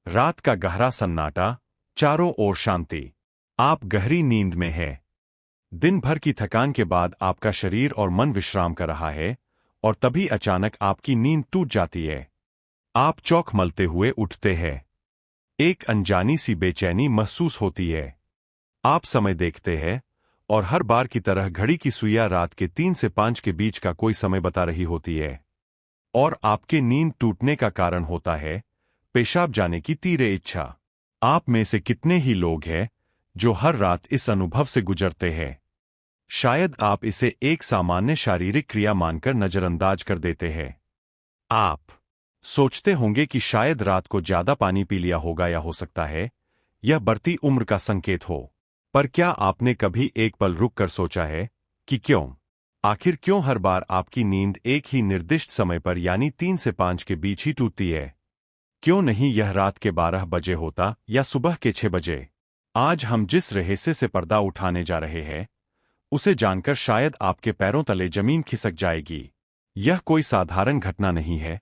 रात का गहरा सन्नाटा, चारों ओर शांति। आप गहरी नींद में हैं। दिन भर की थकान के बाद आपका शरीर और मन विश्राम कर रहा है, और तभी अचानक आपकी नींद टूट जाती है। आप चौंक मलते हुए उठते हैं। एक अनजानी सी बेचैनी महसूस होती है। आप समय देखते हैं, और हर बार की तरह घड़ी की सुइयां रात के 3 से 5 के बीच का कोई समय बता रही होती है। और आपके नींद टूटने का कारण होता है पेशाब जाने की तीव्र इच्छा। आप में से कितने ही लोग हैं जो हर रात इस अनुभव से गुजरते हैं? शायद आप इसे एक सामान्य शारीरिक क्रिया मानकर नजरअंदाज कर देते हैं। आप सोचते होंगे कि शायद रात को ज्यादा पानी पी लिया होगा, या हो सकता है यह बढ़ती उम्र का संकेत हो। पर क्या आपने कभी एक पल रुक कर सोचा है कि आखिर क्यों हर बार आपकी नींद एक ही निर्दिष्ट समय पर यानी 3 से 5 के बीच ही टूटती है? क्यों नहीं यह रात के 12 बजे होता या सुबह के 6 बजे? आज हम जिस रहस्य से पर्दा उठाने जा रहे हैं, उसे जानकर शायद आपके पैरों तले जमीन खिसक जाएगी। यह कोई साधारण घटना नहीं है,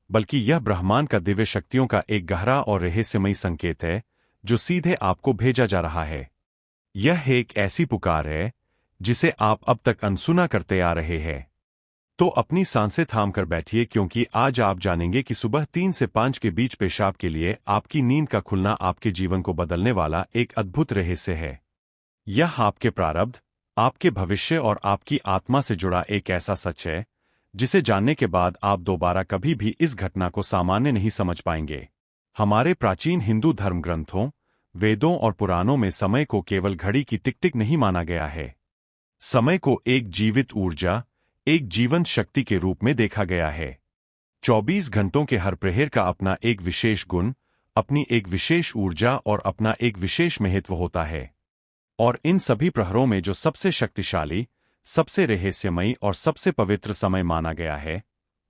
बल्कि यह ब्रह्मांड का दिव्य शक्तियों का एक गहरा और रहस्यमयी संकेत है जो सीधे आपको भेजा जा रहा है। यह एक ऐसी पुकार है जिसे आप अब तक अनसुना करते आ रहे हैं। तो अपनी सांसें थाम कर बैठिए, क्योंकि आज आप जानेंगे कि सुबह 3 से 5 के बीच पेशाब के लिए आपकी नींद का खुलना आपके जीवन को बदलने वाला एक अद्भुत रहस्य है। यह आपके प्रारब्ध, आपके भविष्य और आपकी आत्मा से जुड़ा एक ऐसा सच है जिसे जानने के बाद आप दोबारा कभी भी इस घटना को सामान्य नहीं समझ पाएंगे। हमारे प्राचीन हिंदू धर्म ग्रंथों, वेदों और पुराणों में समय को केवल घड़ी की टिक टिक नहीं माना गया है। समय को एक जीवित ऊर्जा, एक जीवंत शक्ति के रूप में देखा गया है। 24 घंटों के हर प्रहर का अपना एक विशेष गुण, अपनी एक विशेष ऊर्जा और अपना एक विशेष महत्व होता है। और इन सभी प्रहरों में जो सबसे शक्तिशाली, सबसे रहस्यमयी और सबसे पवित्र समय माना गया है,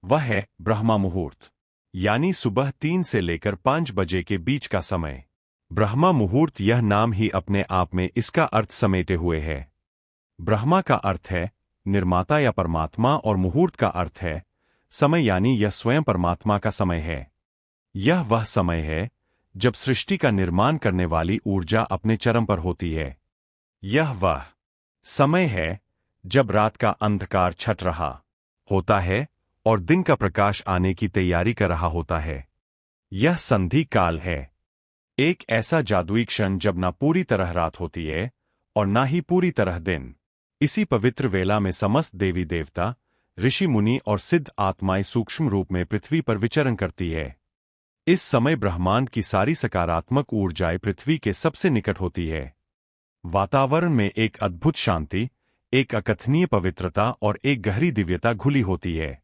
वह है ब्रह्मा मुहूर्त, यानी सुबह 3 से लेकर 5 बजे के बीच का समय। ब्रह्मा मुहूर्त, यह नाम ही अपने आप में इसका अर्थ समेटे हुए है। ब्रह्मा का अर्थ है निर्माता या परमात्मा, और मुहूर्त का अर्थ है समय, यानी यह स्वयं परमात्मा का समय है। यह वह समय है जब सृष्टि का निर्माण करने वाली ऊर्जा अपने चरम पर होती है। यह वह समय है जब रात का अंधकार छट रहा होता है और दिन का प्रकाश आने की तैयारी कर रहा होता है। यह संधि काल है, एक ऐसा जादुई क्षण जब ना पूरी तरह रात होती है और ना ही पूरी तरह दिन। इसी पवित्र वेला में समस्त देवी देवता, ऋषि मुनि और सिद्ध आत्माएं सूक्ष्म रूप में पृथ्वी पर विचरण करती है। इस समय ब्रह्मांड की सारी सकारात्मक ऊर्जाएं पृथ्वी के सबसे निकट होती है। वातावरण में एक अद्भुत शांति, एक अकथनीय पवित्रता और एक गहरी दिव्यता घुली होती है।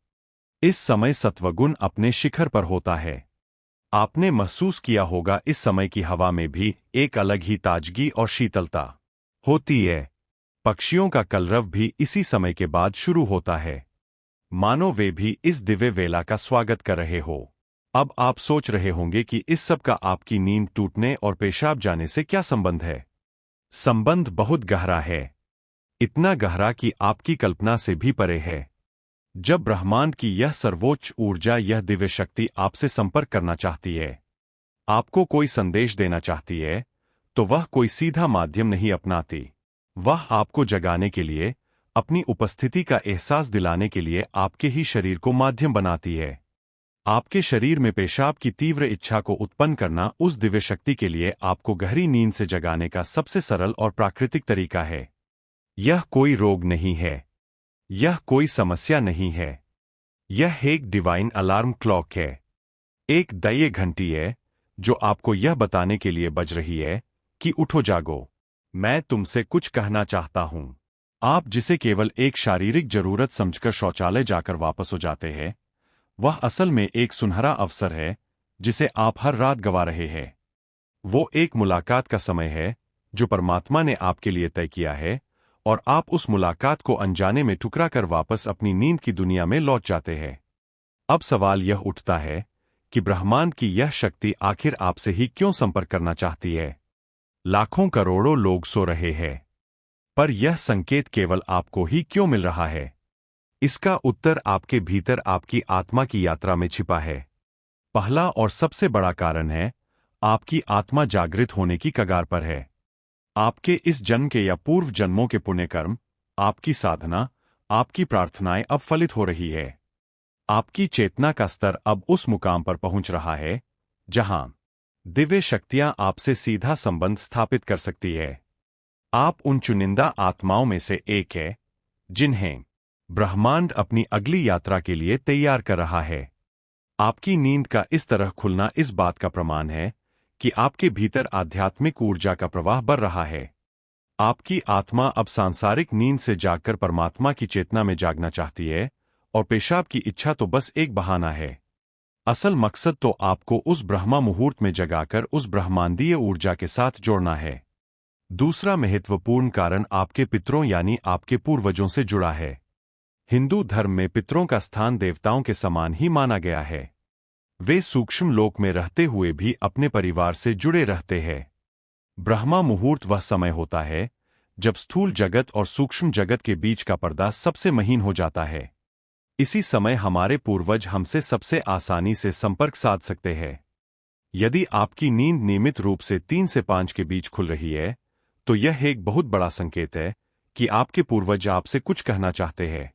इस समय सत्वगुण अपने शिखर पर होता है। आपने महसूस किया होगा इस समय की हवा में भी एक अलग ही ताजगी और शीतलता होती है। पक्षियों का कलरव भी इसी समय के बाद शुरू होता है, मानो वे भी इस दिव्य वेला का स्वागत कर रहे हो। अब आप सोच रहे होंगे कि इस सब का आपकी नींद टूटने और पेशाब जाने से क्या संबंध है? संबंध बहुत गहरा है, इतना गहरा कि आपकी कल्पना से भी परे है। जब ब्रह्मांड की यह सर्वोच्च ऊर्जा, यह दिव्य शक्ति आपसे संपर्क करना चाहती है, आपको कोई संदेश देना चाहती है, तो वह कोई सीधा माध्यम नहीं अपनाती। वह आपको जगाने के लिए, अपनी उपस्थिति का एहसास दिलाने के लिए आपके ही शरीर को माध्यम बनाती है। आपके शरीर में पेशाब की तीव्र इच्छा को उत्पन्न करना उस दिव्य शक्ति के लिए आपको गहरी नींद से जगाने का सबसे सरल और प्राकृतिक तरीका है। यह कोई रोग नहीं है, यह कोई समस्या नहीं है। यह एक डिवाइन अलार्म क्लॉक है, एक दैवीय घंटी है जो आपको यह बताने के लिए बज रही है कि उठो, जागो, मैं तुमसे कुछ कहना चाहता हूं। आप जिसे केवल एक शारीरिक जरूरत समझकर शौचालय जाकर वापस हो जाते हैं, वह असल में एक सुनहरा अवसर है जिसे आप हर रात गंवा रहे हैं। वो एक मुलाकात का समय है जो परमात्मा ने आपके लिए तय किया है, और आप उस मुलाकात को अनजाने में ठुकरा कर वापस अपनी नींद की दुनिया में लौट जाते हैं। अब सवाल यह उठता है कि ब्रह्मांड की यह शक्ति आखिर आपसे ही क्यों संपर्क करना चाहती है? लाखों करोड़ों लोग सो रहे हैं, पर यह संकेत केवल आपको ही क्यों मिल रहा है? इसका उत्तर आपके भीतर, आपकी आत्मा की यात्रा में छिपा है। पहला और सबसे बड़ा कारण है आपकी आत्मा जागृत होने की कगार पर है। आपके इस जन्म के या पूर्व जन्मों के पुण्यकर्म, आपकी साधना, आपकी प्रार्थनाएं अब फलित हो रही है। आपकी चेतना का स्तर अब उस मुकाम पर पहुंच रहा है जहां दिव्य शक्तियां आपसे सीधा संबंध स्थापित कर सकती है। आप उन चुनिंदा आत्माओं में से एक है जिन्हें ब्रह्मांड अपनी अगली यात्रा के लिए तैयार कर रहा है। आपकी नींद का इस तरह खुलना इस बात का प्रमाण है कि आपके भीतर आध्यात्मिक ऊर्जा का प्रवाह बढ़ रहा है। आपकी आत्मा अब सांसारिक नींद से जागकर परमात्मा की चेतना में जागना चाहती है, और पेशाब की इच्छा तो बस एक बहाना है। असल मकसद तो आपको उस ब्रह्मा मुहूर्त में जगाकर उस ब्रह्मांडीय ऊर्जा के साथ जोड़ना है। दूसरा महत्वपूर्ण कारण आपके पितरों यानी आपके पूर्वजों से जुड़ा है। हिंदू धर्म में पितरों का स्थान देवताओं के समान ही माना गया है। वे सूक्ष्म लोक में रहते हुए भी अपने परिवार से जुड़े रहते हैं। ब्रह्मा मुहूर्त वह समय होता है जब स्थूल जगत और सूक्ष्म जगत के बीच का पर्दा सबसे महीन हो जाता है। इसी समय हमारे पूर्वज हमसे सबसे आसानी से संपर्क साध सकते हैं। यदि आपकी नींद नियमित रूप से 3 से 5 के बीच खुल रही है, तो यह एक बहुत बड़ा संकेत है कि आपके पूर्वज आपसे कुछ कहना चाहते हैं।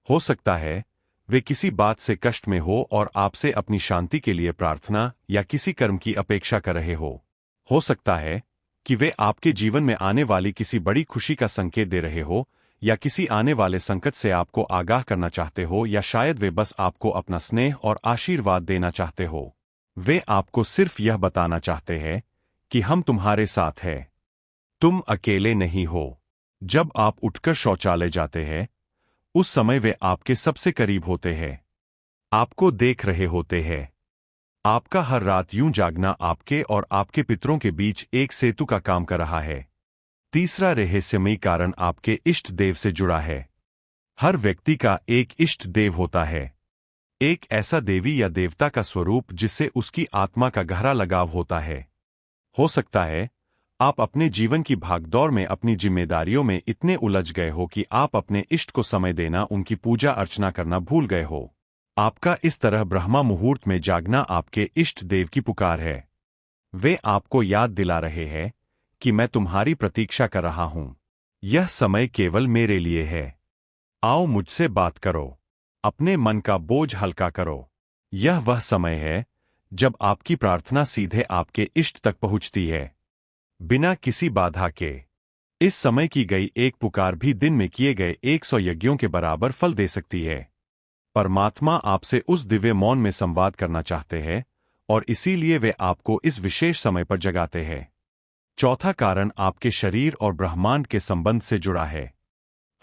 हो सकता है वे किसी बात से कष्ट में हो और आपसे अपनी शांति के लिए प्रार्थना या किसी कर्म की अपेक्षा कर रहे हो सकता है कि वे आपके जीवन में आने वाली किसी बड़ी खुशी का संकेत दे रहे हो, या किसी आने वाले संकट से आपको आगाह करना चाहते हो, या शायद वे बस आपको अपना स्नेह और आशीर्वाद देना चाहते हो। वे आपको सिर्फ यह बताना चाहते हैं कि हम तुम्हारे साथ हैं, तुम अकेले नहीं हो। जब आप उठकर शौचालय जाते हैं, उस समय वे आपके सबसे करीब होते हैं, आपको देख रहे होते हैं। आपका हर रात यूं जागना आपके और आपके पितरों के बीच एक सेतु का काम कर रहा है। तीसरा रहस्यमयी कारण आपके इष्ट देव से जुड़ा है। हर व्यक्ति का एक इष्ट देव होता है, एक ऐसा देवी या देवता का स्वरूप जिससे उसकी आत्मा का गहरा लगाव होता है। हो सकता है आप अपने जीवन की भागदौड़ में अपनी जिम्मेदारियों में इतने उलझ गए हो कि आप अपने इष्ट को समय देना, उनकी पूजा अर्चना करना भूल गए हो। आपका इस तरह ब्रह्मा मुहूर्त में जागना आपके इष्ट देव की पुकार है। वे आपको याद दिला रहे हैं कि मैं तुम्हारी प्रतीक्षा कर रहा हूं। यह समय केवल मेरे लिए है। आओ मुझसे बात करो, अपने मन का बोझ हल्का करो। यह वह समय है जब आपकी प्रार्थना सीधे आपके इष्ट तक पहुंचती है, बिना किसी बाधा के। इस समय की गई एक पुकार भी दिन में किए गए 100 यज्ञों के बराबर फल दे सकती है। परमात्मा आपसे उस दिव्य मौन में संवाद करना चाहते हैं, और इसीलिए वे आपको इस विशेष समय पर जगाते हैं। चौथा कारण आपके शरीर और ब्रह्मांड के संबंध से जुड़ा है।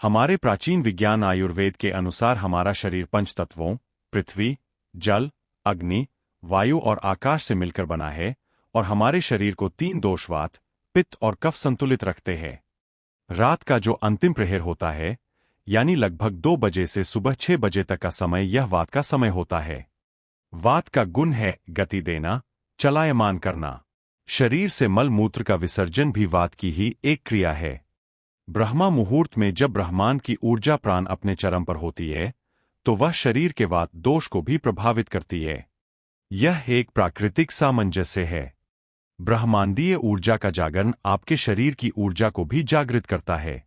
हमारे प्राचीन विज्ञान आयुर्वेद के अनुसार हमारा शरीर 5 तत्वों पृथ्वी, जल, अग्नि, वायु और आकाश से मिलकर बना है, और हमारे शरीर को 3 दोष वात, पित्त और कफ संतुलित रखते हैं। रात का जो अंतिम प्रहर होता है, यानी लगभग 2 बजे से सुबह 6 बजे तक का समय, यह वात का समय होता है। वात का गुण है गति देना, चलायमान करना। शरीर से मल मूत्र का विसर्जन भी वात की ही एक क्रिया है। ब्रह्मा मुहूर्त में जब ब्रह्मांड की ऊर्जा प्राण अपने चरम पर होती है, तो वह शरीर के वात दोष को भी प्रभावित करती है। यह एक प्राकृतिक सामंजस्य है। ब्रह्मांडीय ऊर्जा का जागरण आपके शरीर की ऊर्जा को भी जागृत करता है,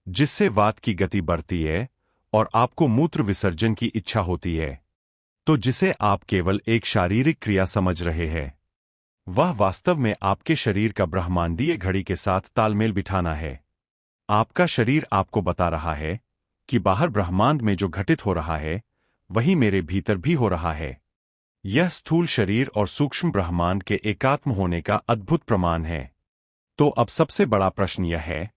जिससे वात की गति बढ़ती है और आपको मूत्र विसर्जन की इच्छा होती है। तो जिसे आप केवल एक शारीरिक क्रिया समझ रहे हैं, वह वास्तव में आपके शरीर का ब्रह्मांडीय घड़ी के साथ तालमेल बिठाना है। आपका शरीर आपको बता रहा है कि बाहर ब्रह्मांड में जो घटित हो रहा है, वही मेरे भीतर भी हो रहा है। यह स्थूल शरीर और सूक्ष्म ब्रह्मांड के एकात्म होने का अद्भुत प्रमाण है। तो अब सबसे बड़ा प्रश्न यह है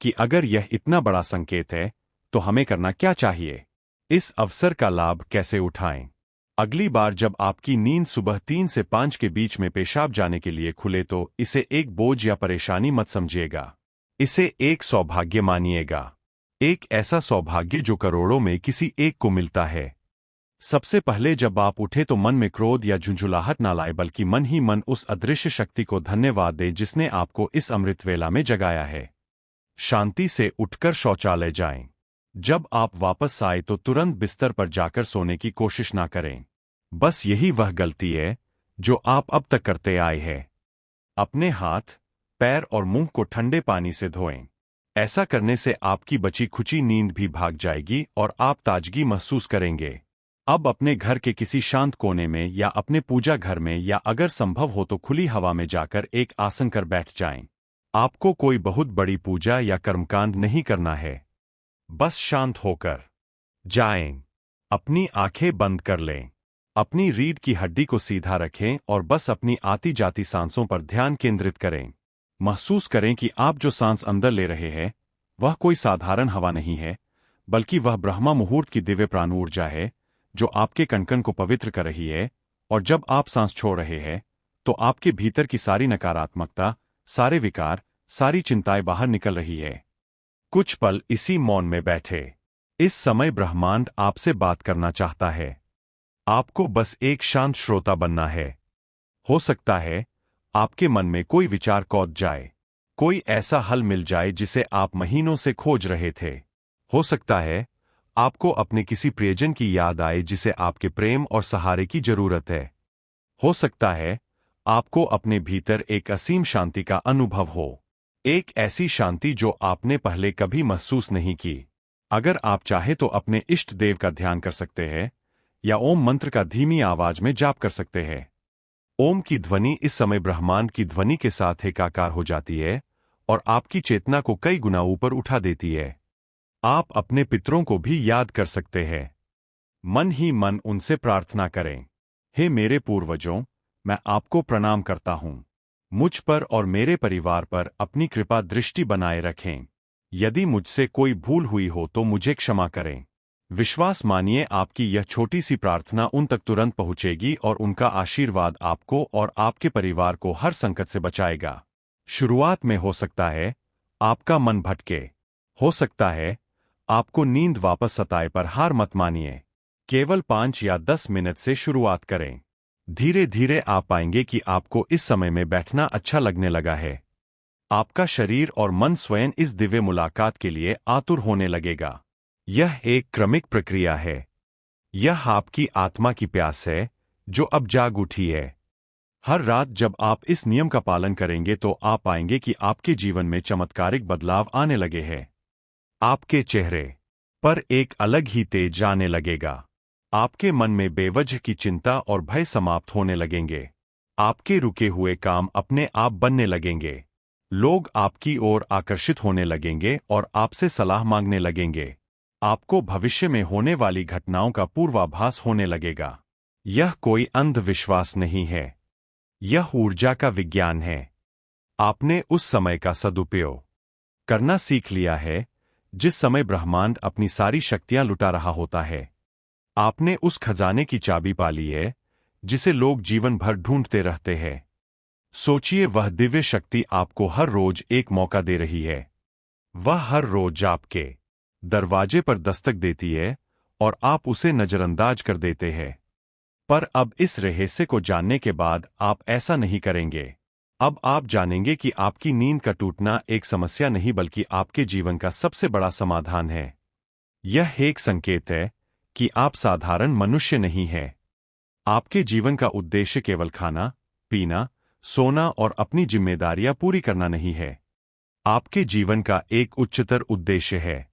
कि अगर यह इतना बड़ा संकेत है, तो हमें करना क्या चाहिए? इस अवसर का लाभ कैसे उठाएं? अगली बार जब आपकी नींद सुबह 3 से 5 के बीच में पेशाब जाने के लिए खुले, तो इसे एक बोझ या परेशानी मत समझिएगा। इसे एक सौभाग्य मानिएगा, एक ऐसा सौभाग्य जो करोड़ों में किसी एक को मिलता है। सबसे पहले जब आप उठे तो मन में क्रोध या झुंझुलाहट ना लाए, बल्कि मन ही मन उस अदृश्य शक्ति को धन्यवाद दें जिसने आपको इस अमृत वेला में जगाया है। शांति से उठकर शौचालय जाएं। जब आप वापस आए तो तुरंत बिस्तर पर जाकर सोने की कोशिश ना करें। बस यही वह गलती है जो आप अब तक करते आए हैं। अपने हाथ, पैर और मुंह को ठंडे पानी से धोएं। ऐसा करने से आपकी बची खुची नींद भी भाग जाएगी और आप ताजगी महसूस करेंगे। अब अपने घर के किसी शांत कोने में या अपने पूजा घर में या अगर संभव हो तो खुली हवा में जाकर एक आसन कर बैठ जाएं। आपको कोई बहुत बड़ी पूजा या कर्मकांड नहीं करना है। बस शांत होकर जाएं। अपनी आंखें बंद कर लें। अपनी रीढ़ की हड्डी को सीधा रखें और बस अपनी आती जाती सांसों पर ध्यान केंद्रित करें। महसूस करें कि आप जो सांस अंदर ले रहे हैं वह कोई साधारण हवा नहीं है, बल्कि वह ब्रह्मा मुहूर्त की दिव्य प्राण ऊर्जा है जो आपके कणकण को पवित्र कर रही है। और जब आप सांस छोड़ रहे हैं तो आपके भीतर की सारी नकारात्मकता, सारे विकार, सारी चिंताएं बाहर निकल रही है। कुछ पल इसी मौन में बैठे। इस समय ब्रह्मांड आपसे बात करना चाहता है। आपको बस एक शांत श्रोता बनना है। हो सकता है आपके मन में कोई विचार कौध जाए, कोई ऐसा हल मिल जाए जिसे आप महीनों से खोज रहे थे। हो सकता है आपको अपने किसी प्रियजन की याद आए जिसे आपके प्रेम और सहारे की जरूरत है। हो सकता है आपको अपने भीतर एक असीम शांति का अनुभव हो, एक ऐसी शांति जो आपने पहले कभी महसूस नहीं की। अगर आप चाहे तो अपने इष्ट देव का ध्यान कर सकते हैं या ओम मंत्र का धीमी आवाज में जाप कर सकते हैं। ओम की ध्वनि इस समय ब्रह्मांड की ध्वनि के साथ एकाकार हो जाती है और आपकी चेतना को कई गुना ऊपर उठा देती है। आप अपने पितरों को भी याद कर सकते हैं। मन ही मन उनसे प्रार्थना करें, हे मेरे पूर्वजों, मैं आपको प्रणाम करता हूं। मुझ पर और मेरे परिवार पर अपनी कृपा दृष्टि बनाए रखें। यदि मुझसे कोई भूल हुई हो तो मुझे क्षमा करें। विश्वास मानिए आपकी यह छोटी सी प्रार्थना उन तक तुरंत पहुंचेगी और उनका आशीर्वाद आपको और आपके परिवार को हर संकट से बचाएगा। शुरुआत में हो सकता है आपका मन भटके, हो सकता है आपको नींद वापस सताए, पर हार मत मानिए। केवल 5 या 10 मिनट से शुरुआत करें। धीरे धीरे आप पाएंगे कि आपको इस समय में बैठना अच्छा लगने लगा है। आपका शरीर और मन स्वयं इस दिव्य मुलाकात के लिए आतुर होने लगेगा। यह एक क्रमिक प्रक्रिया है। यह आपकी आत्मा की प्यास है जो अब जाग उठी है। हर रात जब आप इस नियम का पालन करेंगे तो आप पाएंगे कि आपके जीवन में चमत्कारिक बदलाव आने लगे हैं। आपके चेहरे पर एक अलग ही तेज आने लगेगा। आपके मन में बेवजह की चिंता और भय समाप्त होने लगेंगे। आपके रुके हुए काम अपने आप बनने लगेंगे। लोग आपकी ओर आकर्षित होने लगेंगे और आपसे सलाह मांगने लगेंगे। आपको भविष्य में होने वाली घटनाओं का पूर्वाभास होने लगेगा। यह कोई अंधविश्वास नहीं है, यह ऊर्जा का विज्ञान है। आपने उस समय का सदुपयोग करना सीख लिया है जिस समय ब्रह्मांड अपनी सारी शक्तियां लुटा रहा होता है। आपने उस खजाने की चाबी पा ली है जिसे लोग जीवन भर ढूंढते रहते हैं। सोचिए, वह दिव्य शक्ति आपको हर रोज एक मौका दे रही है। वह हर रोज आपके दरवाजे पर दस्तक देती है और आप उसे नजरअंदाज कर देते हैं। पर अब इस रहस्य को जानने के बाद आप ऐसा नहीं करेंगे। अब आप जानेंगे कि आपकी नींद का टूटना एक समस्या नहीं बल्कि आपके जीवन का सबसे बड़ा समाधान है। यह एक संकेत है कि आप साधारण मनुष्य नहीं हैं। आपके जीवन का उद्देश्य केवल खाना, पीना, सोना और अपनी जिम्मेदारियां पूरी करना नहीं है। आपके जीवन का एक उच्चतर उद्देश्य है,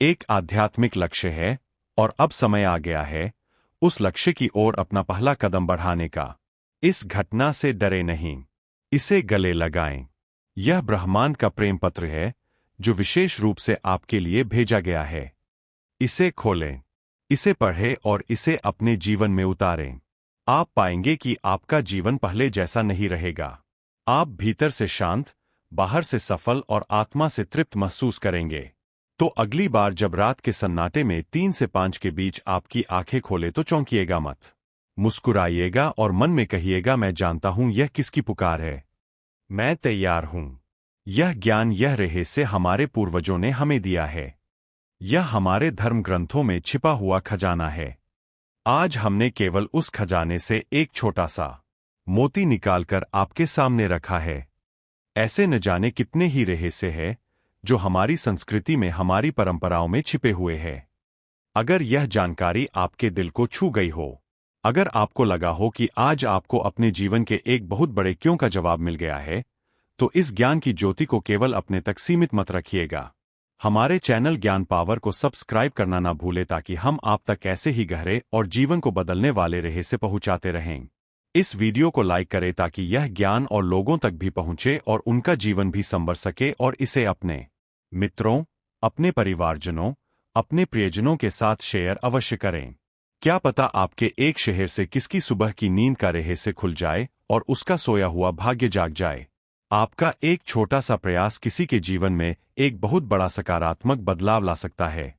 एक आध्यात्मिक लक्ष्य है, और अब समय आ गया है उस लक्ष्य की ओर अपना पहला कदम बढ़ाने का। इस घटना से डरे नहीं, इसे गले लगाएं। यह ब्रह्मांड का प्रेम पत्र है जो विशेष रूप से आपके लिए भेजा गया है। इसे खोलें, इसे पढ़ें और इसे अपने जीवन में उतारें। आप पाएंगे कि आपका जीवन पहले जैसा नहीं रहेगा। आप भीतर से शांत, बाहर से सफल और आत्मा से तृप्त महसूस करेंगे। तो अगली बार जब रात के सन्नाटे में 3 से 5 के बीच आपकी आंखें खोले तो चौंकिएगा मत। मुस्कुराइएगा और मन में कहिएगा, मैं जानता हूं यह किसकी पुकार है, मैं तैयार हूं। यह ज्ञान, यह रहस्य हमारे पूर्वजों ने हमें दिया है। यह हमारे धर्म ग्रंथों में छिपा हुआ खजाना है। आज हमने केवल उस खजाने से एक छोटा सा मोती निकालकर आपके सामने रखा है। ऐसे न जाने कितने ही रहस्य हैं जो हमारी संस्कृति में, हमारी परंपराओं में छिपे हुए हैं। अगर यह जानकारी आपके दिल को छू गई हो अगर आपको लगा हो कि आज आपको अपने जीवन के एक बहुत बड़े क्यों का जवाब मिल गया है, तो इस ज्ञान की ज्योति को केवल अपने तक सीमित मत रखिएगा। हमारे चैनल ज्ञान पावर को सब्सक्राइब करना ना भूलें ताकि हम आप तक ऐसे ही गहरे और जीवन को बदलने वाले रहस्य पहुंचाते रहें। इस वीडियो को लाइक करें ताकि यह ज्ञान और लोगों तक भी पहुंचे और उनका जीवन भी संवर सके, और इसे अपने मित्रों, अपने परिवारजनों, अपने प्रियजनों के साथ शेयर अवश्य करें। क्या पता आपके एक शहर से किसकी सुबह की नींद का रहस्य खुल जाए और उसका सोया हुआ भाग्य जाग जाए। आपका एक छोटा सा प्रयास किसी के जीवन में एक बहुत बड़ा सकारात्मक बदलाव ला सकता है।